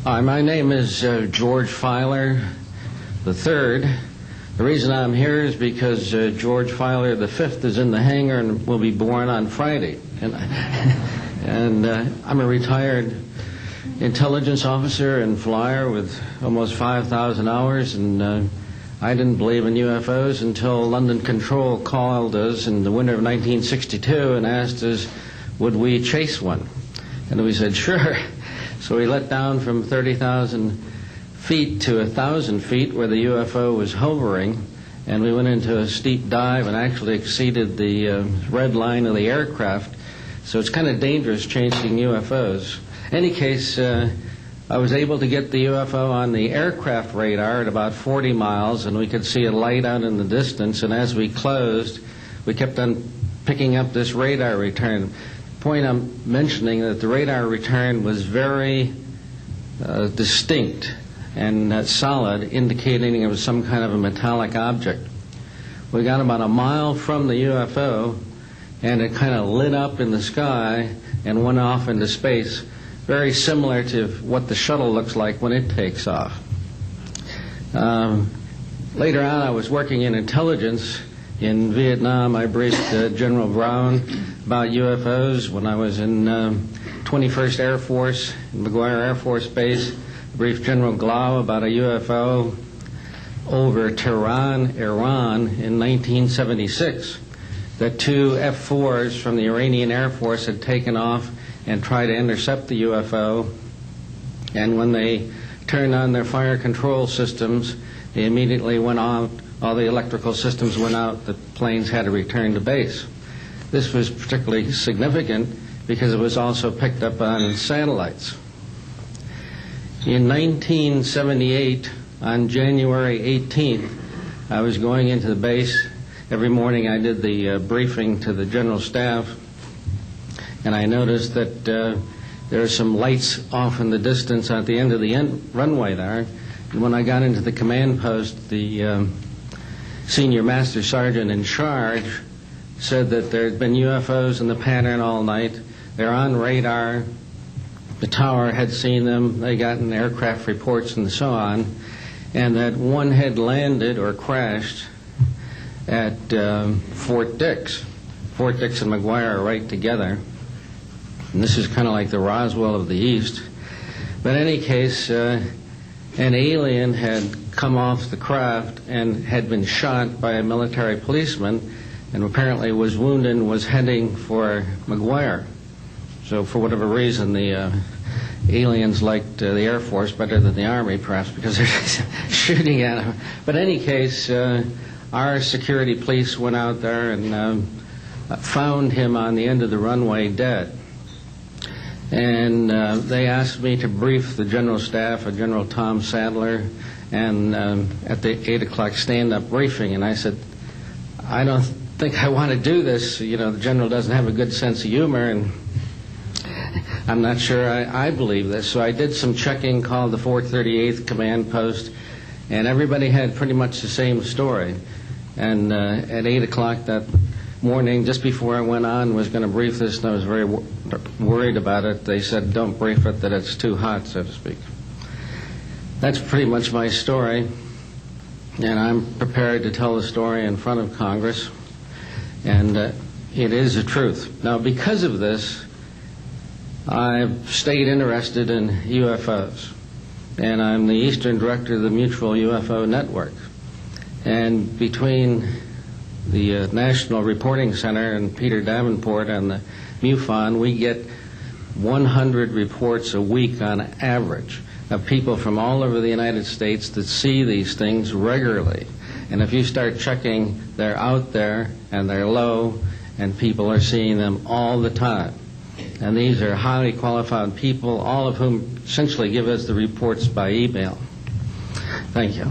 Hi, my name is George Filer III. The reason I'm here is because George Filer V is in the hangar and will be born on Friday. And I'm a retired intelligence officer and flyer with almost 5,000 hours, and I didn't believe in UFOs until London Control called us in the winter of 1962 and asked us, would we chase one? And we said, sure. So we let down from 30,000 feet to 1,000 feet where the UFO was hovering, and we went into a steep dive and actually exceeded the red line of the aircraft. So it's kind of dangerous chasing UFOs. In any case, I was able to get the UFO on the aircraft radar at about 40 miles, and we could see a light out in the distance, and as we closed, we kept on picking up this radar return. The point I'm mentioning that the radar return was very distinct and solid, indicating it was some kind of a metallic object. We got about a mile from the UFO, and it kind of lit up in the sky and went off into space, very similar to what the shuttle looks like when it takes off. Later on, I was working in intelligence in Vietnam. I briefed General Brown about UFOs. When I was in 21st Air Force, McGuire Air Force Base, I briefed General Glau about a UFO over Tehran, Iran in 1976. That two F-4s from the Iranian Air Force had taken off and tried to intercept the UFO, and when they turned on their fire control systems, they immediately went on. All the electrical systems went out. The planes had to return to base. This was particularly significant because it was also picked up on satellites. In 1978, on January 18th, I was going into the base. Every morning I did the briefing to the general staff, and I noticed that there are some lights off in the distance at the end of the runway there. And when I got into the command post, the senior master sergeant in charge said that there had been UFOs in the pattern all night. They're on radar. The tower had seen them. They gotten aircraft reports and so on. And that one had landed or crashed at Fort Dix. Fort Dix and McGuire are right together. And this is kind of like the Roswell of the East. But in any case, an alien had come off the craft and had been shot by a military policeman, and apparently was wounded and was heading for McGuire. So for whatever reason, the aliens liked the Air Force better than the Army, perhaps because they're shooting at them. But in any case, our security police went out there and found him on the end of the runway dead. And they asked me to brief the general staff, General Tom Sadler, and at the 8 o'clock stand-up briefing. And I said, I don't think I want to do this. You know, the general doesn't have a good sense of humor, and I'm not sure I believe this. So I did some checking, called the 438th Command Post, and everybody had pretty much the same story. And at 8 o'clock that morning, just before I went on, was going to brief this, and I was very worried about it. They said, don't brief it, that it's too hot, so to speak. That's pretty much my story, and I'm prepared to tell the story in front of Congress, and it is the truth. Now, because of this, I've stayed interested in UFOs, and I'm the Eastern Director of the Mutual UFO Network. And between the National Reporting Center and Peter Davenport and the MUFON, we get 100 reports a week on average of people from all over the United States that see these things regularly. And if you start checking, they're out there and they're low, and people are seeing them all the time. And these are highly qualified people, all of whom essentially give us the reports by email. Thank you.